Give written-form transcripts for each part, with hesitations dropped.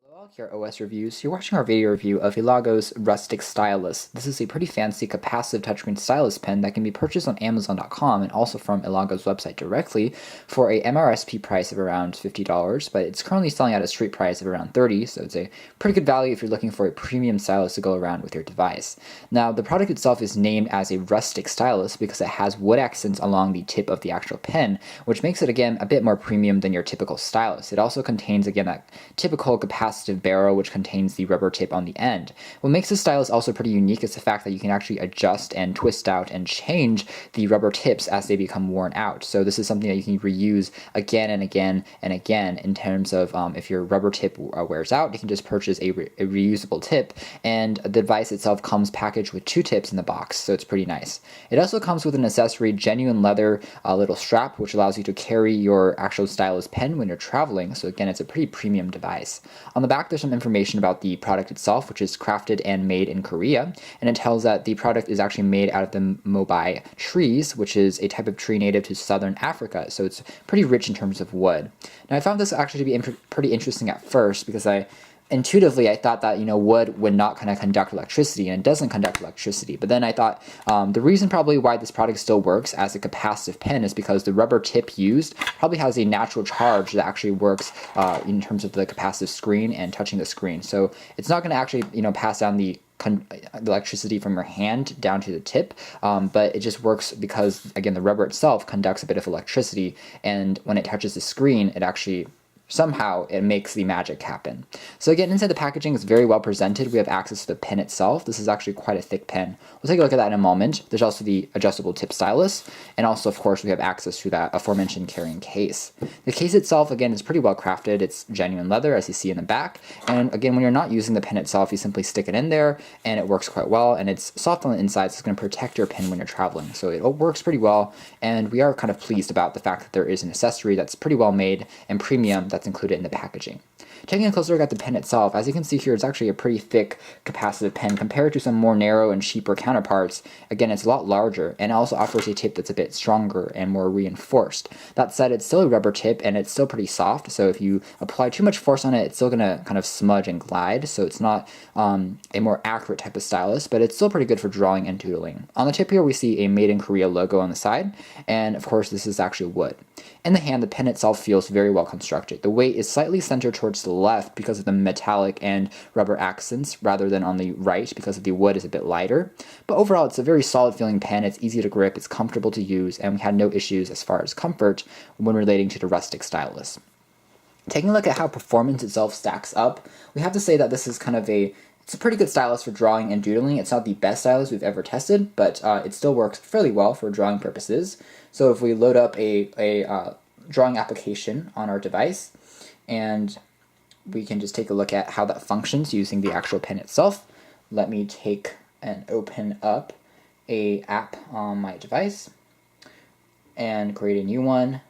Hello, here OS Reviews. You're watching our video review of Elago's Rustic Stylus. This is a pretty fancy capacitive touchscreen stylus pen that can be purchased on Amazon.com and also from Elago's website directly for a MRSP price of around $50, but it's currently selling at a street price of around $30, so it's a pretty good value if you're looking for a premium stylus to go around with your device. Now, the product itself is named as a rustic stylus because it has wood accents along the tip of the actual pen, which makes it, again, a bit more premium than your typical stylus. It also contains, again, that typical capacitive barrel which contains the rubber tip on the end. What makes this stylus also pretty unique is the fact that you can actually adjust and twist out and change the rubber tips as they become worn out. So this is something that you can reuse again and again and again in terms of if your rubber tip wears out, you can just purchase a reusable tip, and the device itself comes packaged with 2 tips in the box, so it's pretty nice. It also comes with an accessory, genuine leather little strap, which allows you to carry your actual stylus pen when you're traveling, so again, it's a pretty premium device. On the back, there's some information about the product itself, which is crafted and made in Korea, and it tells that the product is actually made out of the mobai trees, which is a type of tree native to southern Africa, so it's pretty rich in terms of wood. Now, I found this actually to be pretty interesting at first because intuitively, I thought that, wood would not kind of conduct electricity, and it doesn't conduct electricity. But then I thought the reason probably why this product still works as a capacitive pen is because the rubber tip used probably has a natural charge that actually works in terms of the capacitive screen and touching the screen. So it's not going to actually, pass down the electricity from your hand down to the tip, but it just works because, again, the rubber itself conducts a bit of electricity, and when it touches the screen, it actually somehow it makes the magic happen. So again, inside the packaging is very well presented. We have access to the pen itself. This is actually quite a thick pen. We'll take a look at that in a moment. There's also the adjustable tip stylus, and also, of course, we have access to that aforementioned carrying case. The case itself, again, is pretty well crafted. It's genuine leather, as you see in the back, and again, when you're not using the pen itself, you simply stick it in there, and it works quite well, and it's soft on the inside, so it's going to protect your pen when you're traveling. So it works pretty well, and we are kind of pleased about the fact that there is an accessory that's pretty well made and premium that's included in the packaging. Taking a closer look at the pen itself, as you can see here, it's actually a pretty thick capacitive pen compared to some more narrow and cheaper counterparts. Again, it's a lot larger, and it also offers a tip that's a bit stronger and more reinforced. That said, it's still a rubber tip, and it's still pretty soft, so if you apply too much force on it, it's still going to kind of smudge and glide, so it's not a more accurate type of stylus, but it's still pretty good for drawing and doodling. On the tip here, we see a Made in Korea logo on the side, and of course, this is actually wood. In the hand, the pen itself feels very well constructed. The weight is slightly centered towards the left because of the metallic and rubber accents, rather than on the right because of the wood is a bit lighter. But overall, it's a very solid feeling pen. It's easy to grip, it's comfortable to use, and we had no issues as far as comfort when relating to the rustic stylus. Taking a look at how performance itself stacks up, we have to say that this is kind of it's a pretty good stylus for drawing and doodling. It's not the best stylus we've ever tested, but it still works fairly well for drawing purposes. So if we load up a drawing application on our device, and we can just take a look at how that functions using the actual pen itself. Let me take and open up a app on my device and create a new one.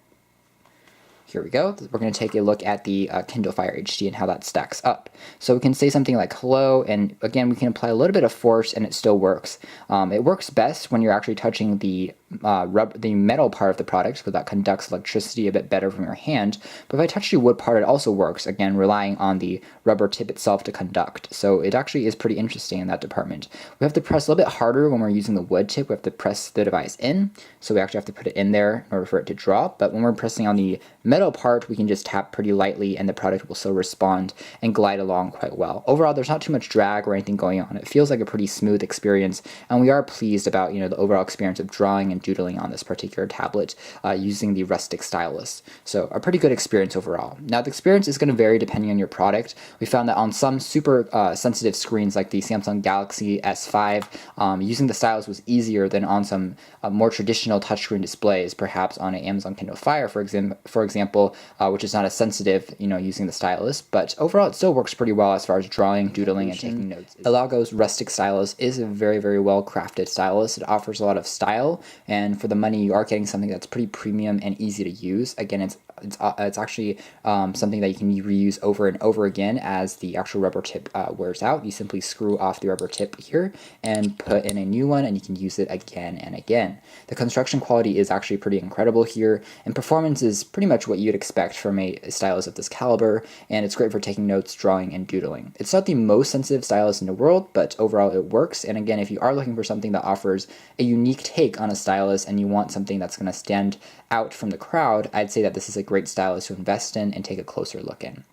Here we go. We're going to take a look at the Kindle Fire HD and how that stacks up. So we can say something like hello, and again, we can apply a little bit of force and it still works. It works best when you're actually touching the metal part of the product, because that conducts electricity a bit better from your hand. But if I touch the wood part, it also works, again, relying on the rubber tip itself to conduct. So it actually is pretty interesting in that department. We have to press a little bit harder when we're using the wood tip. We have to press the device in, so we actually have to put it in there in order for it to drop. But when we're pressing on the metal part, we can just tap pretty lightly and the product will still respond and glide along quite well. Overall, there's not too much drag or anything going on. It feels like a pretty smooth experience, and we are pleased about the overall experience of drawing and doodling on this particular tablet using the rustic stylus. So a pretty good experience overall. Now, the experience is going to vary depending on your product. We found that on some super sensitive screens like the Samsung Galaxy S5, using the stylus was easier than on some more traditional touchscreen displays, perhaps on an Amazon Kindle Fire, for example, which is not as sensitive, using the stylus. But overall, it still works pretty well as far as drawing, doodling, and taking notes. Elago's rustic stylus is a very, very well crafted stylus. It offers a lot of style, and for the money, you are getting something that's pretty premium and easy to use. Again, it's It's actually something that you can reuse over and over again as the actual rubber tip wears out. You simply screw off the rubber tip here and put in a new one, and you can use it again and again. The construction quality is actually pretty incredible here, and performance is pretty much what you'd expect from a stylus of this caliber, and it's great for taking notes, drawing, and doodling. It's not the most sensitive stylus in the world, but overall it works. And again, if you are looking for something that offers a unique take on a stylus and you want something that's going to stand out from the crowd, I'd say that this is a great stylus to invest in and take a closer look in.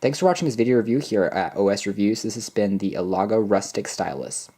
Thanks for watching this video review here at OS Reviews. This has been the Elago Rustic Stylus.